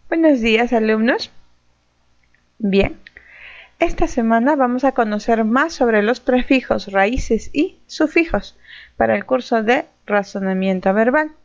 Buenos días, alumnos. Bien, esta semana vamos a conocer más sobre los prefijos, raíces y sufijos para el curso de razonamiento verbal.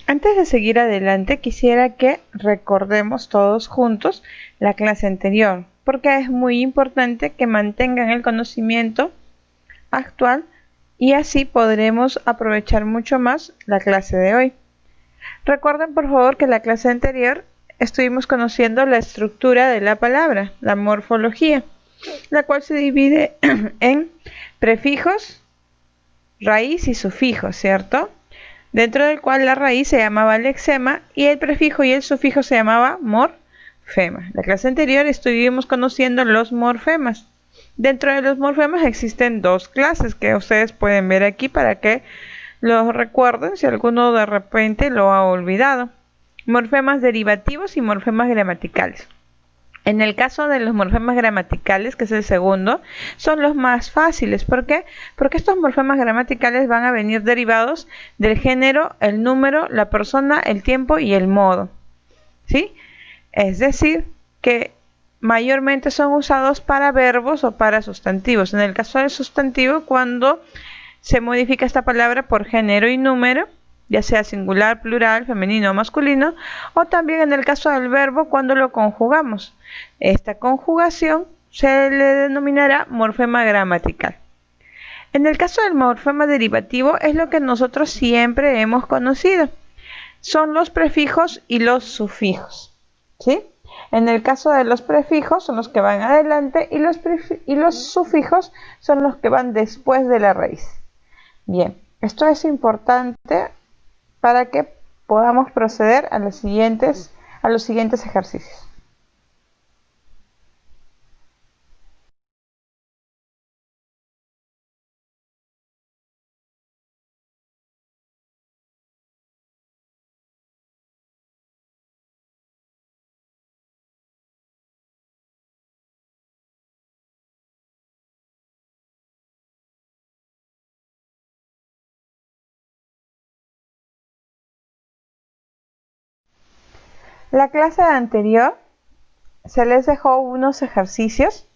Antes de seguir adelante, quisiera que recordemos todos juntos la clase anterior, porque es muy importante que mantengan el conocimiento actual y así podremos aprovechar mucho más la clase de hoy. Recuerden por favor que en la clase anterior estuvimos conociendo la estructura de la palabra, la morfología, la cual se divide en prefijos, raíz y sufijos, ¿cierto? Dentro del cual la raíz se llamaba lexema y el prefijo y el sufijo se llamaba morfema. La clase anterior estuvimos conociendo los morfemas. Dentro de los morfemas existen dos clases que ustedes pueden ver aquí para que los recuerden si alguno de repente lo ha olvidado. Morfemas derivativos y morfemas gramaticales. En el caso de los morfemas gramaticales, que es el segundo, son los más fáciles. ¿Por qué? Porque estos morfemas gramaticales van a venir derivados del género, el número, la persona, el tiempo y el modo. ¿Sí? Es decir, que mayormente son usados para verbos o para sustantivos. En el caso del sustantivo, cuando se modifica esta palabra por género y número, ya sea singular, plural, femenino o masculino, o también en el caso del verbo cuando lo conjugamos. Esta conjugación se le denominará morfema gramatical. En el caso del morfema derivativo es lo que nosotros siempre hemos conocido. Son los prefijos y los sufijos, ¿sí? En el caso de los prefijos son los que van adelante y los sufijos son los que van después de la raíz. Bien, esto es importante para que podamos proceder a los siguientes ejercicios. La clase anterior se les dejó unos ejercicios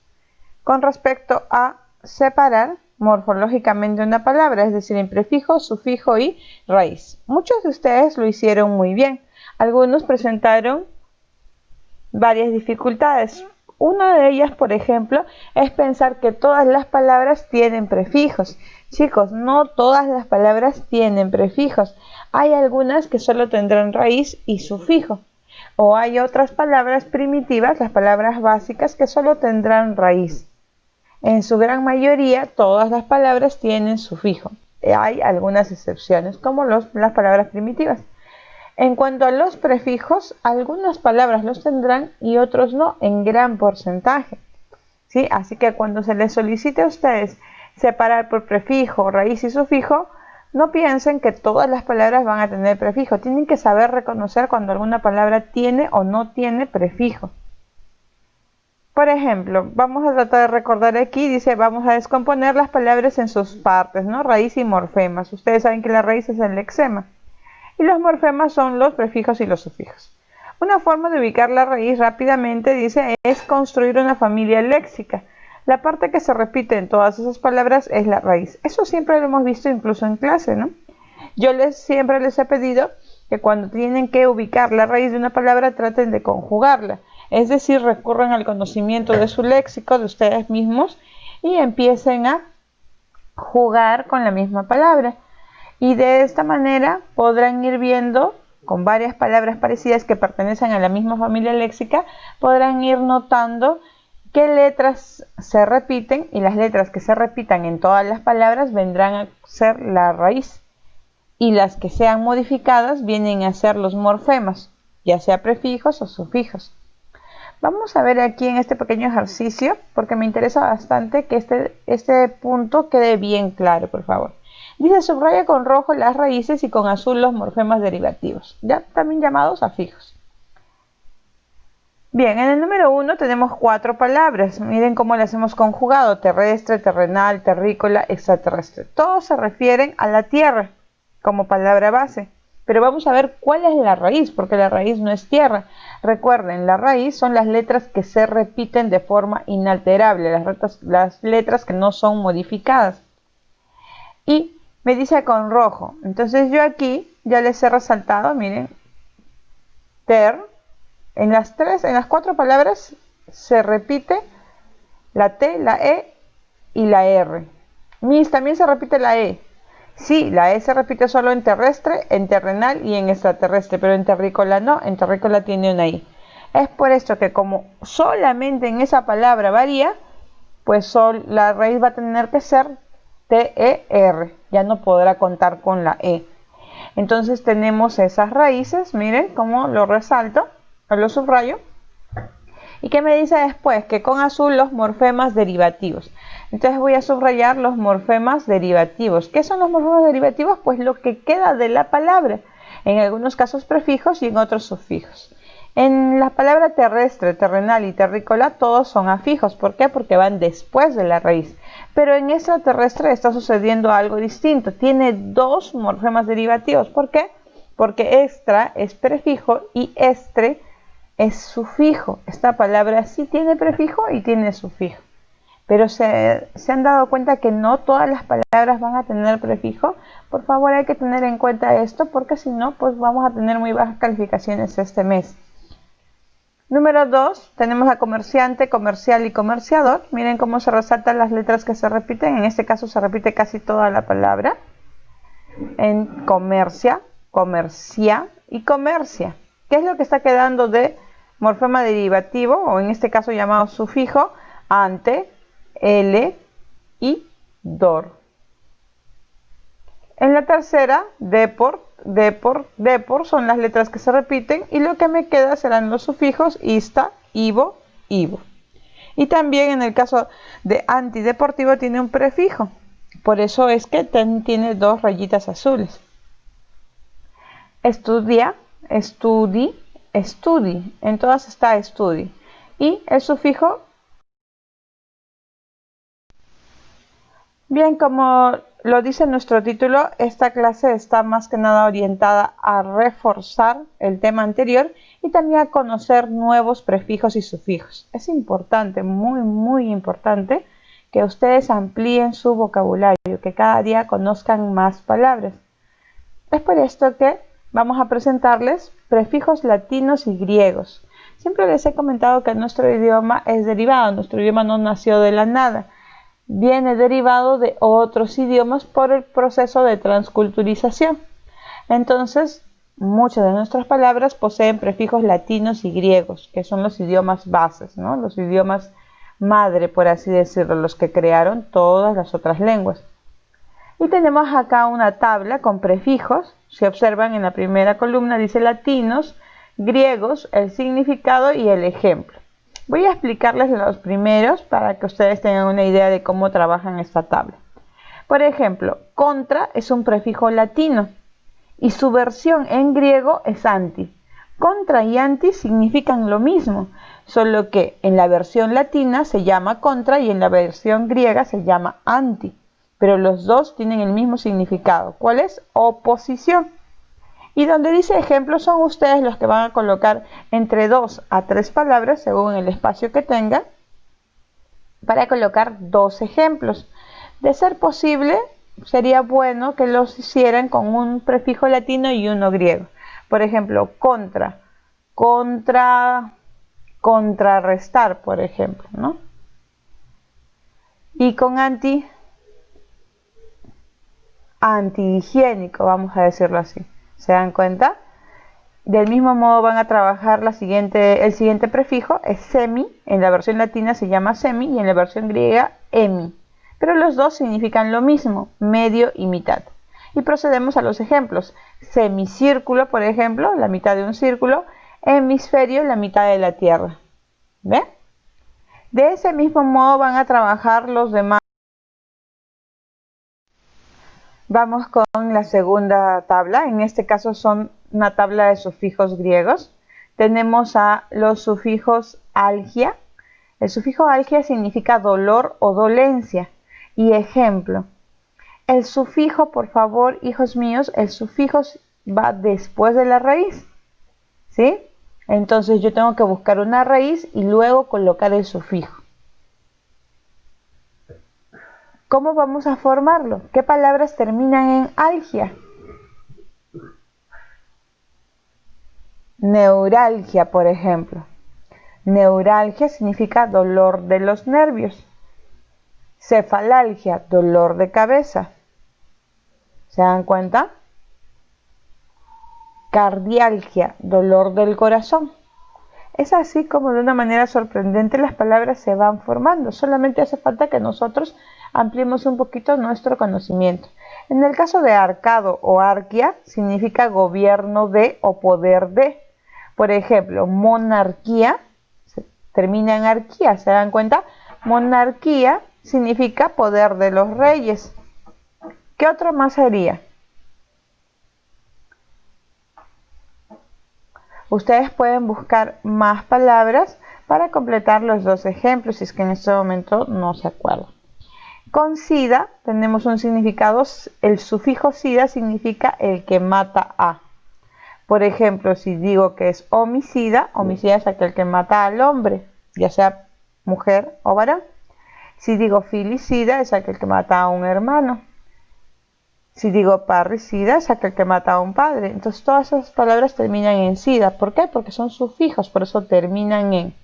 con respecto a separar morfológicamente una palabra, es decir, en prefijo, sufijo y raíz. Muchos de ustedes lo hicieron muy bien. Algunos presentaron varias dificultades. Una de ellas, por ejemplo, es pensar que todas las palabras tienen prefijos, Chicos, no todas las palabras tienen prefijos. Hay algunas que solo tendrán raíz y sufijo. O hay otras palabras primitivas, las palabras básicas, que solo tendrán raíz. En su gran mayoría, todas las palabras tienen sufijo. Hay algunas excepciones, como las palabras primitivas. En cuanto a los prefijos, algunas palabras los tendrán y otros no, en gran porcentaje. ¿Sí? Así que cuando se les solicite a ustedes separar por prefijo, raíz y sufijo, no piensen que todas las palabras van a tener prefijo. Tienen que saber reconocer cuando alguna palabra tiene o no tiene prefijo. Por ejemplo, vamos a tratar de recordar aquí, dice, vamos a descomponer las palabras en sus partes, ¿no? Raíz y morfemas. Ustedes saben que la raíz es el lexema. Y los morfemas son los prefijos y los sufijos. Una forma de ubicar la raíz rápidamente, dice, es construir una familia léxica. La parte que se repite en todas esas palabras es la raíz. Eso siempre lo hemos visto incluso en clase, ¿no? Yo siempre les he pedido que cuando tienen que ubicar la raíz de una palabra traten de conjugarla. Es decir, recurran al conocimiento de su léxico, de ustedes mismos, y empiecen a jugar con la misma palabra. Y de esta manera podrán ir viendo, con varias palabras parecidas que pertenecen a la misma familia léxica, podrán ir notando qué letras se repiten, y las letras que se repitan en todas las palabras vendrán a ser la raíz. Y las que sean modificadas vienen a ser los morfemas, ya sea prefijos o sufijos. Vamos a ver aquí en este pequeño ejercicio, porque me interesa bastante que este punto quede bien claro, por favor. Dice, subraya con rojo las raíces y con azul los morfemas derivativos, ya también llamados afijos. Bien, en el número 1 tenemos 4 palabras. Miren cómo las hemos conjugado: terrestre, terrenal, terrícola, extraterrestre. Todos se refieren a la tierra como palabra base. Pero vamos a ver cuál es la raíz, porque la raíz no es tierra. Recuerden, la raíz son las letras que se repiten de forma inalterable, las letras que no son modificadas. Y me dice con rojo. Entonces yo aquí ya les he resaltado, miren, ter. En las 4 palabras se repite la T, la E y la R. También se repite la E. Sí, la E se repite solo en terrestre, en terrenal y en extraterrestre, pero en terrícola no, en terrícola tiene una I. Es por esto que como solamente en esa palabra varía, pues la raíz va a tener que ser T-E-R, ya no podrá contar con la E. Entonces tenemos esas raíces, miren cómo lo resalto, lo subrayo. ¿Y qué me dice después? Que con azul los morfemas derivativos. Entonces voy a subrayar los morfemas derivativos. ¿Qué son los morfemas derivativos? Pues lo que queda de la palabra. En algunos casos prefijos y en otros sufijos. En la palabra terrestre, terrenal y terrícola todos son afijos. ¿Por qué? Porque van después de la raíz. Pero en extraterrestre está sucediendo algo distinto. Tiene 2 morfemas derivativos. ¿Por qué? Porque extra es prefijo y estre es sufijo. Esta palabra sí tiene prefijo y tiene sufijo. Pero se han dado cuenta que no todas las palabras van a tener prefijo. Por favor, hay que tener en cuenta esto, porque si no, pues vamos a tener muy bajas calificaciones este mes. Número 2, tenemos a comerciante, comercial y comerciador. Miren cómo se resaltan las letras que se repiten. En este caso se repite casi toda la palabra. En comercia, comercia y comercia. ¿Qué es lo que está quedando de morfema derivativo, o en este caso llamado sufijo? Ante, L y dor. En la tercera, depor son las letras que se repiten, y lo que me queda serán los sufijos ista, ivo, ivo. Y también en el caso de antideportivo tiene un prefijo, por eso es que tiene 2 rayitas azules. Estudia, estudi, estudi, en todas está estudi. Y el sufijo. Bien, como lo dice nuestro título, esta clase está más que nada orientada a reforzar el tema anterior y también a conocer nuevos prefijos y sufijos. Es importante, muy, muy importante, que ustedes amplíen su vocabulario, que cada día conozcan más palabras. Es por esto que vamos a presentarles prefijos latinos y griegos. Siempre les he comentado que nuestro idioma es derivado, nuestro idioma no nació de la nada. viene derivado de otros idiomas por el proceso de transculturización. Entonces, muchas de nuestras palabras poseen prefijos latinos y griegos, que son los idiomas bases, ¿no? Los idiomas madre, por así decirlo, los que crearon todas las otras lenguas. Y tenemos acá una tabla con prefijos. Si observan en la primera columna dice latinos, griegos, el significado y el ejemplo. Voy a explicarles los primeros para que ustedes tengan una idea de cómo trabajan esta tabla. Por ejemplo, contra es un prefijo latino y su versión en griego es anti. Contra y anti significan lo mismo, solo que en la versión latina se llama contra y en la versión griega se llama anti. Pero los dos tienen el mismo significado. ¿Cuál es? Oposición. Y donde dice ejemplo son ustedes los que van a colocar entre 2 a 3 palabras según el espacio que tengan para colocar 2 ejemplos. De ser posible, sería bueno que los hicieran con un prefijo latino y uno griego. Por ejemplo, contra, contrarrestar, por ejemplo, ¿no? Y con antihigiénico, vamos a decirlo así. ¿Se dan cuenta? Del mismo modo van a trabajar el siguiente prefijo, es semi. En la versión latina se llama semi y en la versión griega hemi. Pero los dos significan lo mismo, medio y mitad. Y procedemos a los ejemplos. Semicírculo, por ejemplo, la mitad de un círculo. Hemisferio, la mitad de la Tierra. ¿Ve? De ese mismo modo van a trabajar los demás. Vamos con la segunda tabla. En este caso son una tabla de sufijos griegos. Tenemos a los sufijos algia. El sufijo algia significa dolor o dolencia. Y ejemplo. El sufijo, por favor, hijos míos, el sufijo va después de la raíz. ¿Sí? Entonces yo tengo que buscar una raíz y luego colocar el sufijo. ¿Cómo vamos a formarlo? ¿Qué palabras terminan en algia? Neuralgia, por ejemplo. Neuralgia significa dolor de los nervios. Cefalalgia, dolor de cabeza. ¿Se dan cuenta? Cardialgia, dolor del corazón. Es así como de una manera sorprendente las palabras se van formando. Solamente hace falta que nosotros ampliemos un poquito nuestro conocimiento. En el caso de arcado o arquia, significa gobierno de o poder de. Por ejemplo, monarquía, termina en arquía, ¿se dan cuenta? Monarquía significa poder de los reyes. ¿Qué otro más sería? Ustedes pueden buscar más palabras para completar los 2 ejemplos, si es que en este momento no se acuerdan. Con sida tenemos un significado, el sufijo sida significa el que mata a. Por ejemplo, si digo que es homicida, homicida es aquel que mata al hombre, ya sea mujer o varón. Si digo filicida es aquel que mata a un hermano. Si digo parricida es aquel que mata a un padre. Entonces todas esas palabras terminan en sida. ¿Por qué? Porque son sufijos, por eso terminan en.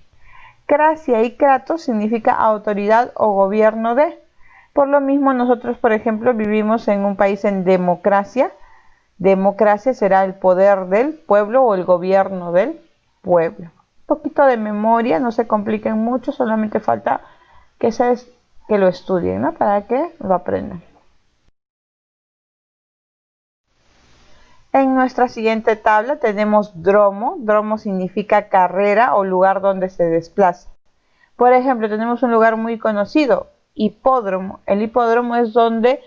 Cracia y kratos significa autoridad o gobierno de. Por lo mismo nosotros, por ejemplo, vivimos en un país en democracia. Democracia será el poder del pueblo o el gobierno del pueblo. Un poquito de memoria, no se compliquen mucho, solamente falta que lo estudien, ¿no? Para que lo aprendan. En nuestra siguiente tabla tenemos dromo. Dromo significa carrera o lugar donde se desplaza. Por ejemplo, tenemos un lugar muy conocido, hipódromo. El hipódromo es donde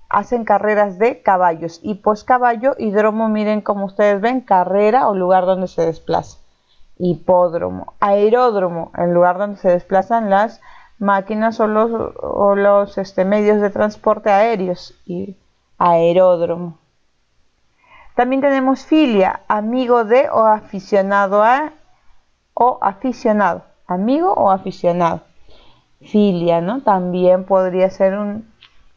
hacen carreras de caballos. Hipo es caballo y dromo, miren como ustedes ven, carrera o lugar donde se desplaza. Hipódromo. Aeródromo, el lugar donde se desplazan las máquinas o los medios de transporte aéreos. Y aeródromo. También tenemos filia, amigo de o aficionado a o aficionado. Amigo o aficionado. Filia, ¿no? También podría ser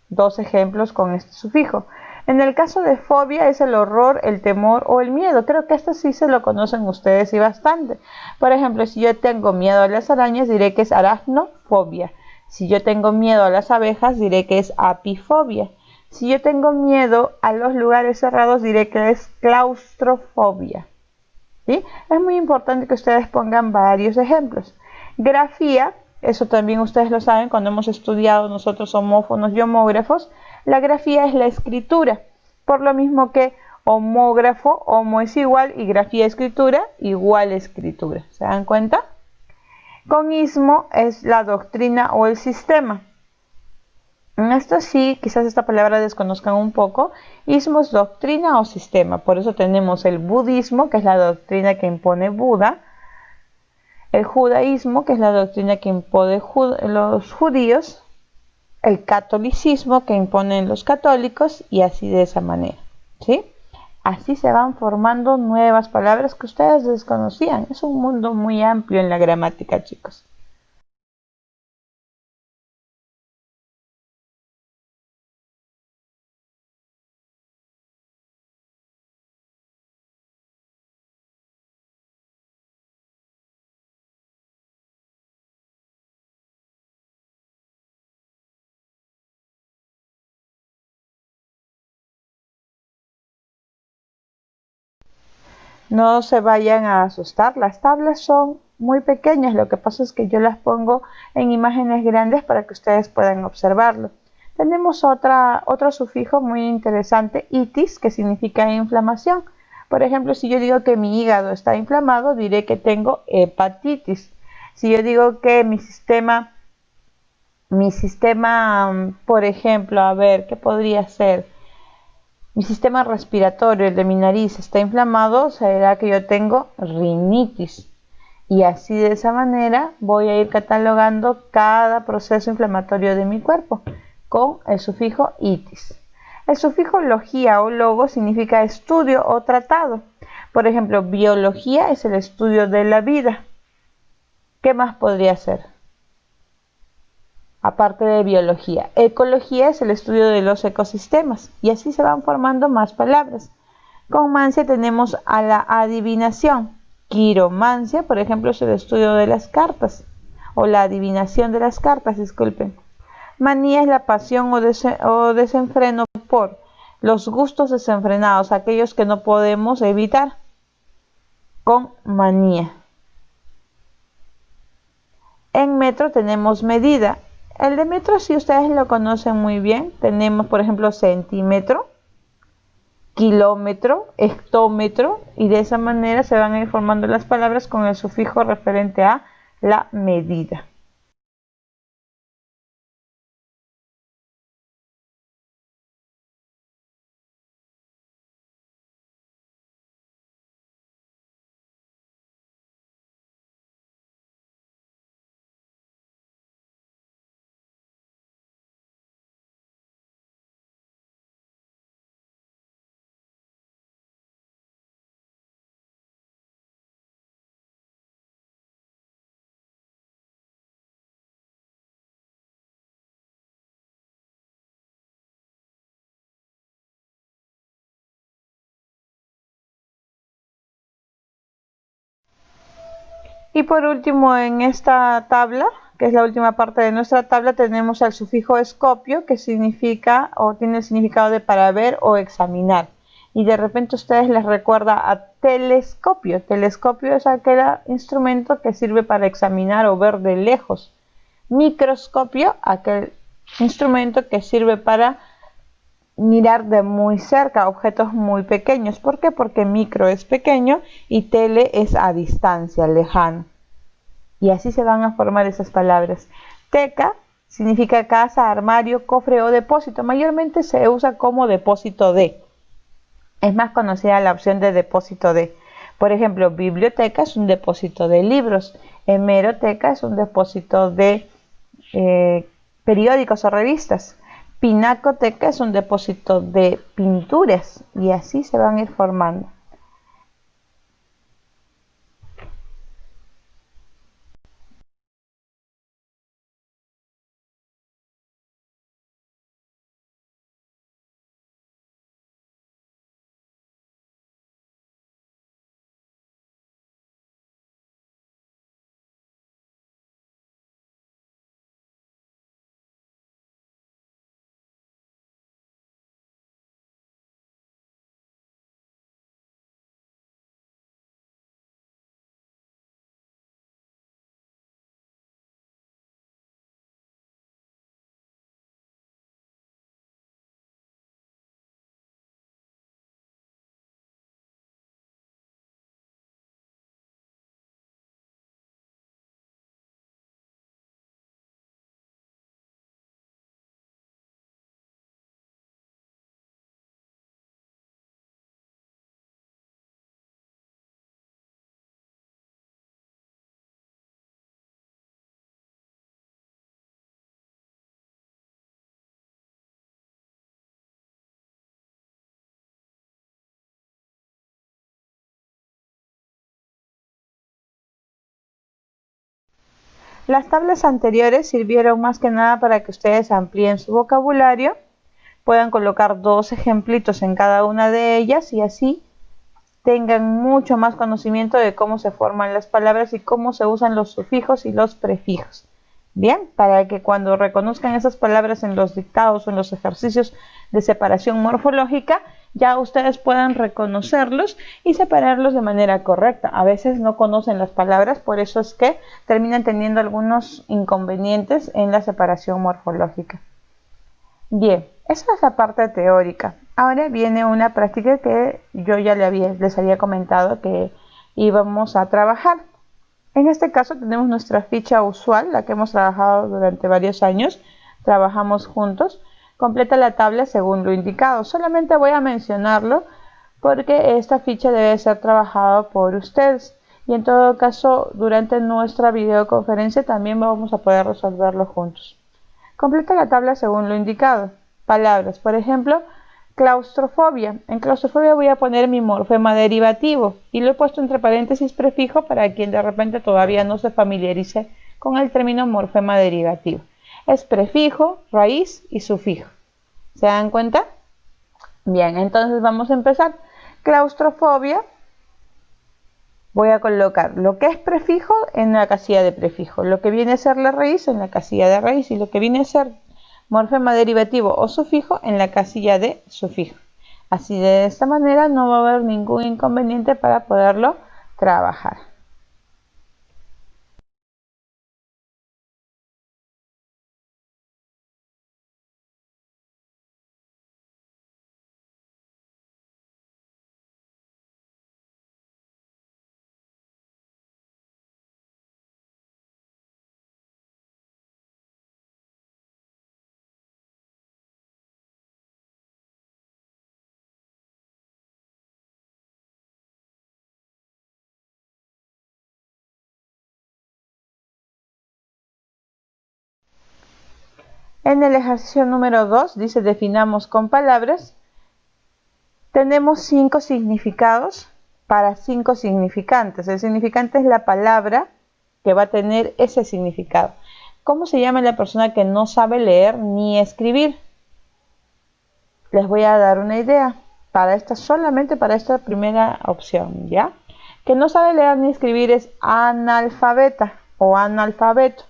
2 ejemplos con este sufijo. En el caso de fobia es el horror, el temor o el miedo. Creo que esto sí se lo conocen ustedes y bastante. Por ejemplo, si yo tengo miedo a las arañas, diré que es aracnofobia. Si yo tengo miedo a las abejas, diré que es apifobia. Si yo tengo miedo a los lugares cerrados, diré que es claustrofobia. ¿Sí? Es muy importante que ustedes pongan varios ejemplos. Grafía, eso también ustedes lo saben cuando hemos estudiado nosotros homófonos y homógrafos. La grafía es la escritura, por lo mismo que homógrafo, homo es igual y grafía escritura, igual escritura. ¿Se dan cuenta? Conismo es la doctrina o el sistema. En esto sí, quizás esta palabra desconozcan un poco. Ismo es doctrina o sistema. Por eso tenemos el budismo, que es la doctrina que impone Buda. El judaísmo, que es la doctrina que imponen los judíos. El catolicismo, que imponen los católicos. Y así de esa manera. ¿Sí? Así se van formando nuevas palabras que ustedes desconocían. Es un mundo muy amplio en la gramática, chicos. No se vayan a asustar, las tablas son muy pequeñas, lo que pasa es que yo las pongo en imágenes grandes para que ustedes puedan observarlo. Tenemos otro sufijo muy interesante, itis, que significa inflamación. Por ejemplo, si yo digo que mi hígado está inflamado, diré que tengo hepatitis. Si yo digo que por ejemplo, a ver, ¿qué podría ser? Mi sistema respiratorio, el de mi nariz, está inflamado, será que yo tengo rinitis. Y así de esa manera voy a ir catalogando cada proceso inflamatorio de mi cuerpo con el sufijo itis. El sufijo logía o logo significa estudio o tratado. Por ejemplo, biología es el estudio de la vida. ¿Qué más podría ser? Aparte de biología. Ecología es el estudio de los ecosistemas y así se van formando más palabras. Con mancia tenemos a la adivinación. Quiromancia, por ejemplo, es el estudio de las cartas o la adivinación de las cartas, disculpen. Manía es la pasión o desenfreno por los gustos desenfrenados, aquellos que no podemos evitar. Con manía. En metro tenemos medida. El de metro, si ustedes lo conocen muy bien, tenemos por ejemplo centímetro, kilómetro, hectómetro, y de esa manera se van a ir formando las palabras con el sufijo referente a la medida. Y por último, en esta tabla, que es la última parte de nuestra tabla, tenemos el sufijo escopio, que significa o tiene el significado de para ver o examinar. Y de repente a ustedes les recuerda a telescopio. Telescopio es aquel instrumento que sirve para examinar o ver de lejos. Microscopio, aquel instrumento que sirve para mirar de muy cerca objetos muy pequeños. ¿Por qué? Porque micro es pequeño y tele es a distancia, lejano. Y así se van a formar esas palabras. Teca significa casa, armario, cofre o depósito. Mayormente se usa como depósito de. Es más conocida la opción de depósito de. Por ejemplo, biblioteca es un depósito de libros. Hemeroteca es un depósito de periódicos o revistas. Pinacoteca es un depósito de pinturas y así se van a ir formando. Las tablas anteriores sirvieron más que nada para que ustedes amplíen su vocabulario, puedan colocar 2 ejemplitos en cada una de ellas y así tengan mucho más conocimiento de cómo se forman las palabras y cómo se usan los sufijos y los prefijos. Bien, para que cuando reconozcan esas palabras en los dictados o en los ejercicios de separación morfológica, ya ustedes puedan reconocerlos y separarlos de manera correcta. A veces no conocen las palabras, por eso es que terminan teniendo algunos inconvenientes en la separación morfológica. Bien, esa es la parte teórica. Ahora viene una práctica que yo ya les había comentado que íbamos a trabajar. En este caso tenemos nuestra ficha usual, la que hemos trabajado durante varios años. Trabajamos juntos. Completa la tabla según lo indicado. Solamente voy a mencionarlo porque esta ficha debe ser trabajada por ustedes. Y en todo caso, durante nuestra videoconferencia también vamos a poder resolverlo juntos. Completa la tabla según lo indicado. Palabras, por ejemplo, claustrofobia. En claustrofobia voy a poner mi morfema derivativo y lo he puesto entre paréntesis prefijo para quien de repente todavía no se familiarice con el término morfema derivativo. Es prefijo, raíz y sufijo. ¿Se dan cuenta? Bien, entonces vamos a empezar. Claustrofobia. Voy a colocar lo que es prefijo en la casilla de prefijo, lo que viene a ser la raíz en la casilla de raíz y lo que viene a ser morfema derivativo o sufijo en la casilla de sufijo. Así de esta manera no va a haber ningún inconveniente para poderlo trabajar. En el ejercicio número 2 dice definamos con palabras. Tenemos 5 significados para 5 significantes. El significante es la palabra que va a tener ese significado. ¿Cómo se llama la persona que no sabe leer ni escribir? Les voy a dar una idea. Solamente para esta primera opción, ¿ya? Que no sabe leer ni escribir es analfabeta o analfabeto.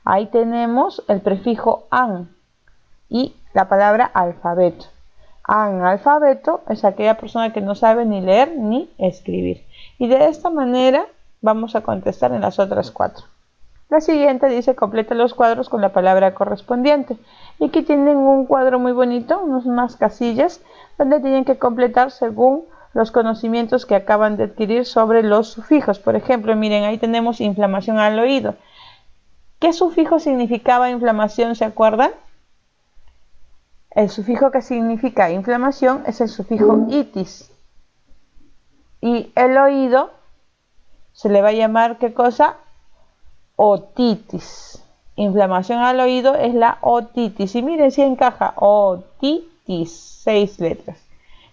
Ahí tenemos el prefijo an y la palabra alfabeto. Analfabeto es aquella persona que no sabe ni leer ni escribir. Y de esta manera vamos a contestar en las otras 4. La siguiente dice completa los cuadros con la palabra correspondiente. Y aquí tienen un cuadro muy bonito, unas casillas, donde tienen que completar según los conocimientos que acaban de adquirir sobre los sufijos. Por ejemplo, miren, ahí tenemos inflamación al oído. ¿Qué sufijo significaba inflamación? ¿Se acuerdan? El sufijo que significa inflamación es el sufijo itis. Y el oído se le va a llamar, ¿qué cosa? Otitis. Inflamación al oído es la otitis. Y miren si encaja. Otitis. 6 letras.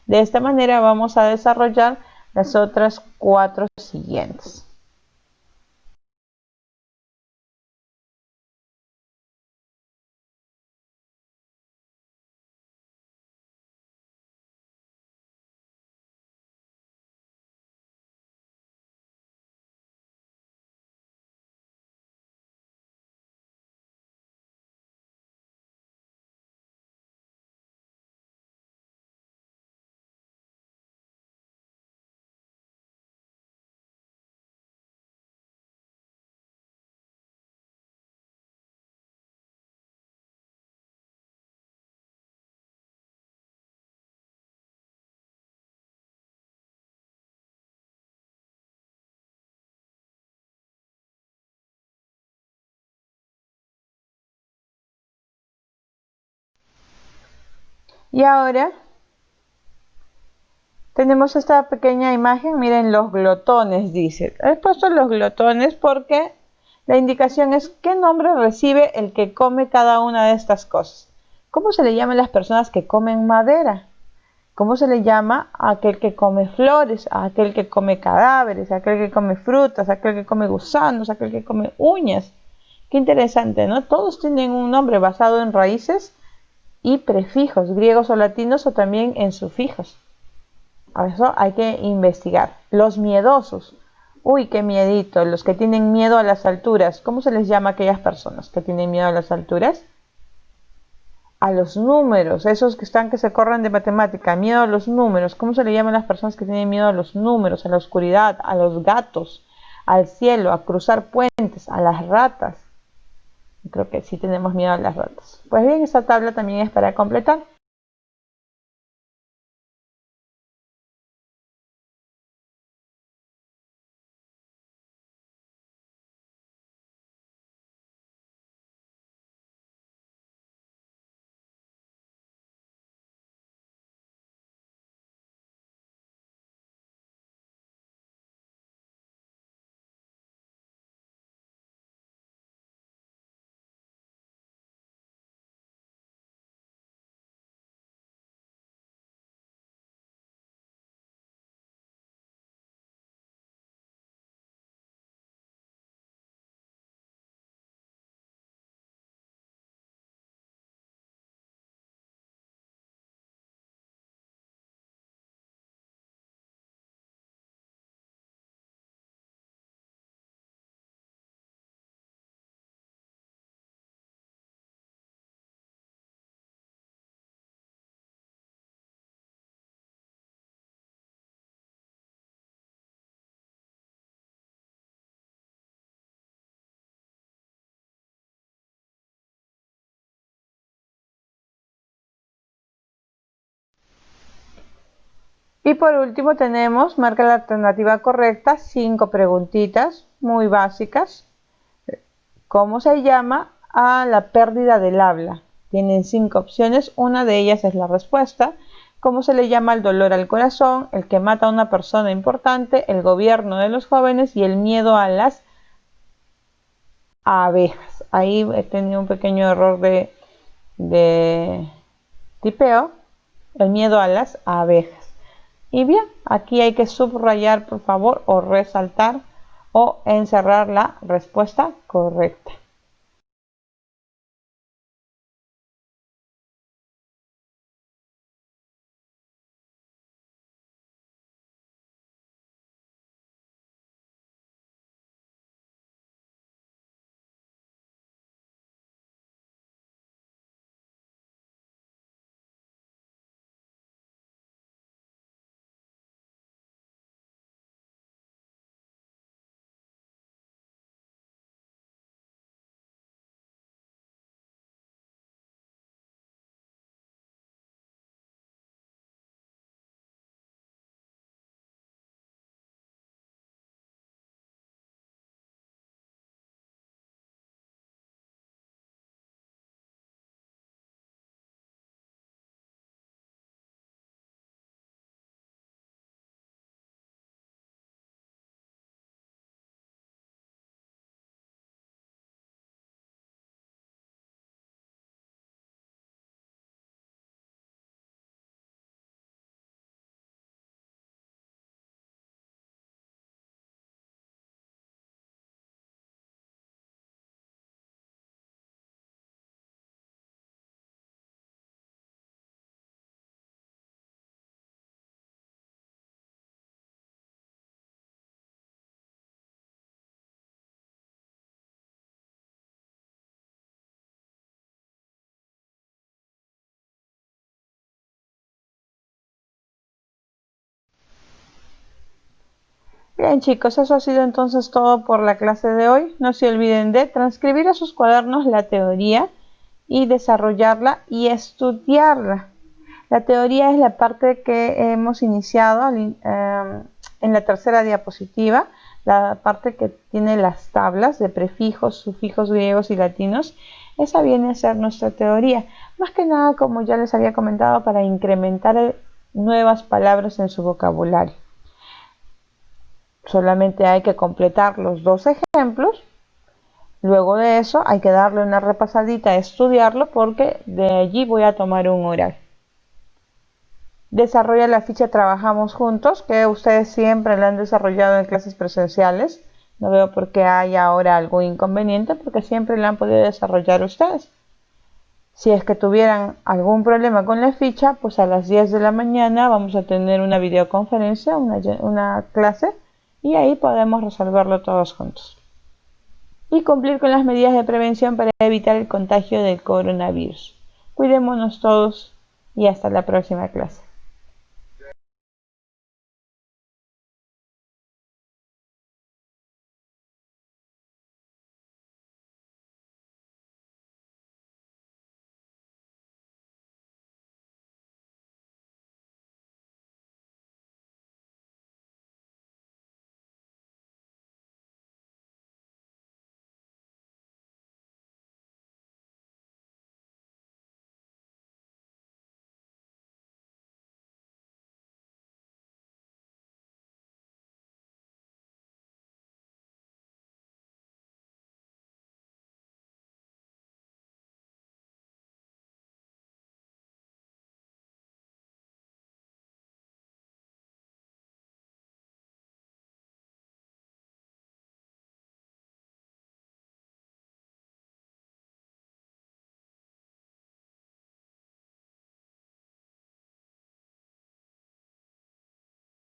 De esta manera vamos a desarrollar las otras 4 siguientes. Y ahora tenemos esta pequeña imagen, miren los glotones, dice. He puesto los glotones porque la indicación es qué nombre recibe el que come cada una de estas cosas. ¿Cómo se le llama a las personas que comen madera? ¿Cómo se le llama a aquel que come flores, a aquel que come cadáveres, a aquel que come frutas, a aquel que come gusanos, a aquel que come uñas? Qué interesante, ¿no? Todos tienen un nombre basado en raíces y prefijos, griegos o latinos, o también en sufijos. A eso hay que investigar. Los miedosos. Uy, qué miedito. Los que tienen miedo a las alturas. ¿Cómo se les llama a aquellas personas que tienen miedo a las alturas? A los números, esos que se corren de matemática, miedo a los números. ¿Cómo se le llaman a las personas que tienen miedo a los números, a la oscuridad, a los gatos, al cielo, a cruzar puentes, a las ratas? Creo que sí tenemos miedo a las ratas. Pues bien, esta tabla también es para completar. Y por último tenemos, marca la alternativa correcta, 5 preguntitas muy básicas. ¿Cómo se llama a la pérdida del habla? Tienen 5 opciones, una de ellas es la respuesta. ¿Cómo se le llama el dolor al corazón, el que mata a una persona importante, el gobierno de los jóvenes y el miedo a las abejas? Ahí he tenido un pequeño error de tipeo, el miedo a las abejas. Y bien, aquí hay que subrayar, por favor, o resaltar o encerrar la respuesta correcta. Bien chicos, eso ha sido entonces todo por la clase de hoy. No se olviden de transcribir a sus cuadernos la teoría y desarrollarla y estudiarla. La teoría es la parte que hemos iniciado en la tercera diapositiva, la parte que tiene las tablas de prefijos, sufijos griegos y latinos. Esa viene a ser nuestra teoría. Más que nada, como ya les había comentado, para incrementar nuevas palabras en su vocabulario. Solamente hay que completar los 2 ejemplos. Luego de eso hay que darle una repasadita a estudiarlo porque de allí voy a tomar un oral. Desarrolla la ficha Trabajamos Juntos, que ustedes siempre la han desarrollado en clases presenciales. No veo por qué haya ahora algún inconveniente porque siempre la han podido desarrollar ustedes. Si es que tuvieran algún problema con la ficha, pues a las 10 de la mañana vamos a tener una videoconferencia, una clase, y ahí podemos resolverlo todos juntos. Y cumplir con las medidas de prevención para evitar el contagio del coronavirus. Cuidémonos todos y hasta la próxima clase.